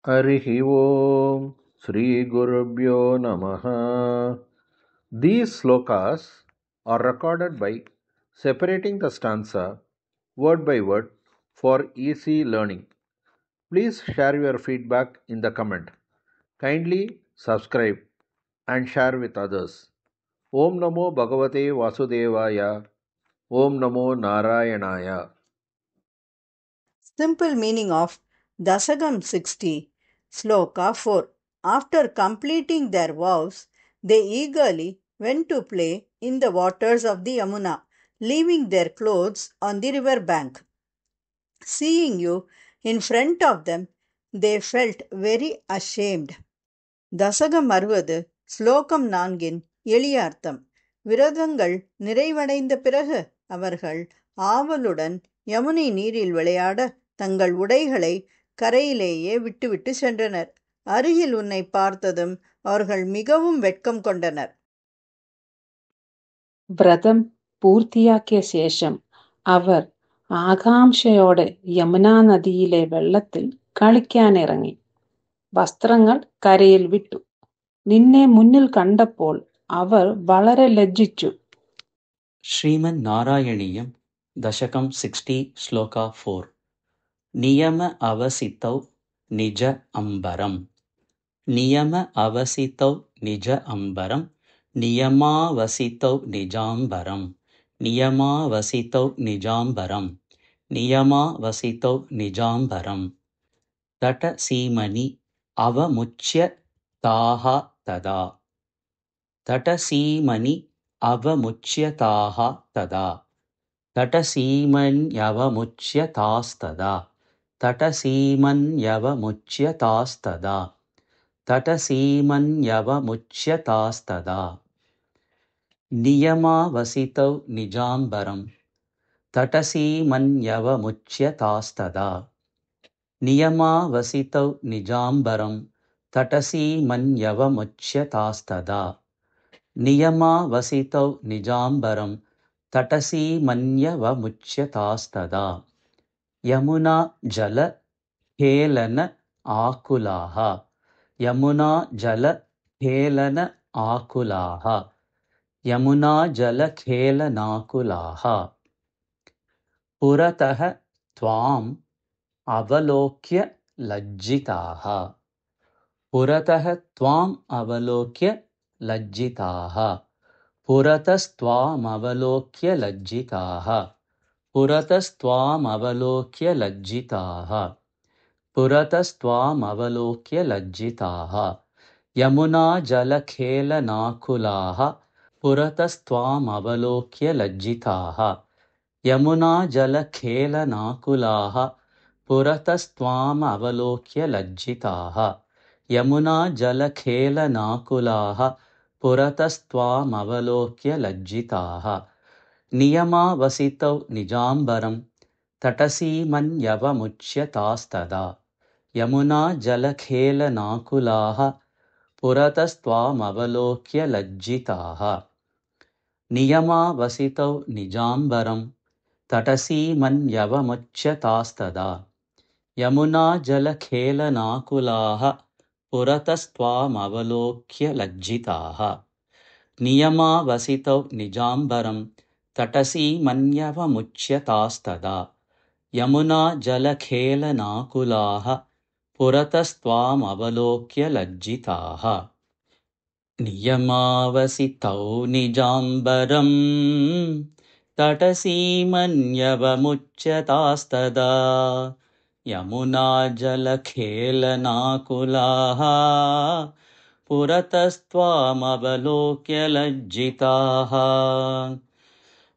Harihi Om Sri Gurubhyo Namaha. These slokas are recorded by separating the stanza word by word for easy learning. Please share your feedback in the comment. Kindly subscribe and share with others. Om Namo Bhagavate Vasudevaya. Om Namo Narayanaya. Simple meaning of Dasagam 60, Sloka 4. After completing their vows, they eagerly went to play in the waters of the Yamuna, leaving their clothes on the river bank. Seeing you in front of them, they felt very ashamed. தசகம் 60 ஸ்லோகம் 4 எளிய அர்த்தம். விரதங்கள் நிறைவடைந்த பிறகு அவர்கள் ஆவலுடன் யமுனை நீரில் விளையாட தங்கள் உடைகளை கரையிலேயே விட்டுவிட்டு சென்றனர். அருகில் உன்னை பார்த்ததும் அவர்கள் மிகவும் வெட்கம் கொண்டனர். വ്രതം പൂർത്തിയാക്കിയ ശേഷം അവർ ആകാംക്ഷയോടെ യമുനാ നദിയിലെ വെള്ളത്തിൽ കളിക്കാനിറങ്ങി. വസ്ത്രങ്ങൾ കരയിൽ വിട്ടു. നിന്നെ മുന്നിൽ കണ്ടപ്പോൾ അവർ വളരെ ലജ്ജിച്ചു. ಶ್ರೀಮನ್ ನಾರಾಯಣೀಯಂ ದಶಕಂ 60 ಶ್ಲೋಕ 4. ನಿಯಮ ಅವಸಿತೌ ನಿಜ ಅಂಬರಂ. ನಿಯಮ ಅವಸಿತೌ ನಿಜ ಅಂಬರಂ. ನಿಯಮಾವಸಿತೌ ನಿಜಾಂಬರಂ. ನಿಯಮಾವಸಿತೌ ನಿಜಾಂಬರಂ. ನಿಯಮಾವಸಿತೌ ನಿಜಾಂಬರಂ. ತಟ ಸೀಮನಿ ಅವಮುಚ್ಯ ತಾಹ ತದಾ. ತಟ ಸೀಮನಿ ಅವಮುಚ್ಯತಾಹ ತದಾ. ತಟಸೀಮನ್ಯವಮುಚ್ಯತಾಸ್ತದಾ. ತಟಸೀಮನ್ಯವಮುಚ್ಯತಾಸ್ತದಾ. ತಟಸೀಮನ್ಯವಮುಚ್ಯತಾಸ್ತದಾ. ನಿಯಮಾವಸಿತೌ ನಿಜಾಂಬರಂ. ತಟಸೀಮನ್ಯವಮುಚ್ಯತಾಸ್ತದಾ. ನಿಯಮಾವಸಿತೌ ನಿಜಾಂಬರಂ. ತಟಸೀಮನ್ಯವಮುಚ್ಯತಾಸ್ತದಾ. ನಿಯಮಾವಸಿತೌ ನಿಜಾಂಬರಂ. ತಟಸೀಮನ್ಯವಮುಚ್ಯತಾಸ್ತದಾ. ಯಮುನಾ ಜಲ ಹೇಲನ ಆಕುಲಾಹ. ಯಮುನಾ ಜಲ ಹೇಲನ ಆಕುಲಾಹ. ಯಮುನಾ ಜಲ ಖೇಲನಾಕುಲಾಹ. ಪುರತಃ ತ್ವಾಂ ಅವಲೋಕ್ಯ ಲಜ್ಜಿತಾಹ. ಪುರತಃ ತ್ವಾಂ ಅವಲೋಕ್ಯ ಲಜ್ಜಿತಾಹ. ಪುರತಸ್ತ್ವಾಮವಲೋಕ್ಯ ಲಜ್ಜಿತಾಹ. ಪುರತಸ್ತ್ವಾಮವಲೋಕ್ಯ ಲಜ್ಜಿತಾಹ. ಪುರತಸ್ತ್ವಾಮವಲೋಕ್ಯ ಲಜ್ಜಿತಾಹ. ಯಮುನಾ ಜಲಖೇಲನಾಕುಲಾಹ. ಪುರತಸ್ತ್ವಾಮವಲೋಕ್ಯ ಲಜ್ಜಿತಾಹ. ಯಮುನಾ ಜಲಖೇಲನಾಕುಲಾಹ. ಪುರತಸ್ತ್ವಾಮವಲೋಕ್ಯ ಲಜ್ಜಿತಾಹ. ಯಮುನಾ ಜಲಖೇಲನಾಕುಲಾಹ. ಪುರತಸ್ತ್ವಾಮವಲೋಕ್ಯ ಲಜ್ಜಿತಾಹ. ನಿಯಮಾವಸಿತೌ ನಿಜಾಂಬರಂ. ತಟಸೀಮನ್ಯವಮುಚ್ಯತಾಸ್ತದಾ. ಯಮುನಾ ಜಲಖೇಲನಾಕುಲಾಹ. ಪುರತಸ್ತ್ವಾಮವಲೋಕ್ಯ ಲಜ್ಜಿತಾಹ. ನಿಯಮಾವಸಿತೌ ನಿಜಾಂಬರಂ. ತಟಸೀಮನ್ಯವಮುಚ್ಯತಾಸ್ತದಾ. ಯಮುನಾ ಜಲಖೇಲನಾಕುಲಾಹ. ಪುರತಸ್ತ್ವಾಮವಲೋಕ್ಯ ಲಜ್ಜಿತಾಹ. ನಿಯಮಾವಸಿತೌ ನಿಜಾಂಬರಂ. ತಟಸೀಮನ್ಯವಮುಚ್ಯತಾಸ್ತದಾ. ಯಮುನಾ ಜಲಖೇಲನಾಕುಲಾಹ. ಪುರತಸ್ತ್ವಾಮವಲೋಕ್ಯ ಲಜ್ಜಿತಾಹ. ನಿಯಮಾವಸಿತೌ ನಿಜಾಂಬರಂ. ತಟಸೀಮನ್ಯವಮುಚ್ಯತಾಸ್ತದಾ. ಯಮುನಾ ಜಲಖೇಲನಾಕುಲಾಹ. ಪುರತಸ್ತ್ವಾಮವಲೋಕ್ಯ ಲಜ್ಜಿತಾಹ.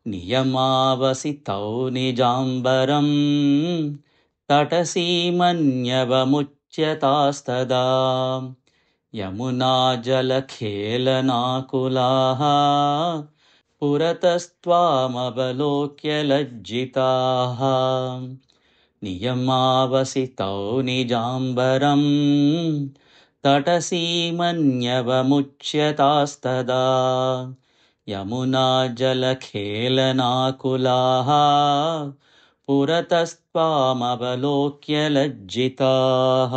ನಿಯಮಾವಸಿತೌ ನಿಜಾಂಬರಂ. ತಟಸೀಮನ್ಯವಮುಚ್ಯತಾಸ್ತದಾ. ಯಮುನಾ ಜಲಖೇಲನಾಕುಲಾಹ. ಪುರತಸ್ತ್ವಾಮವಲೋಕ್ಯ ಲಜ್ಜಿತಾಹ. ನಿಯಮಾವಸಿತೌ ನಿಜಾಂಬರಂ. ತಟಸೀಮನ್ಯವಮುಚ್ಯತಾಸ್ತದಾ. ಯಮುನಾ ಜಲಖೇಲನಾಕುಲಾಹ. ಪುರತಸ್ತ್ವಾಮವಲೋಕ್ಯ ಲಜ್ಜಿತಾಹ.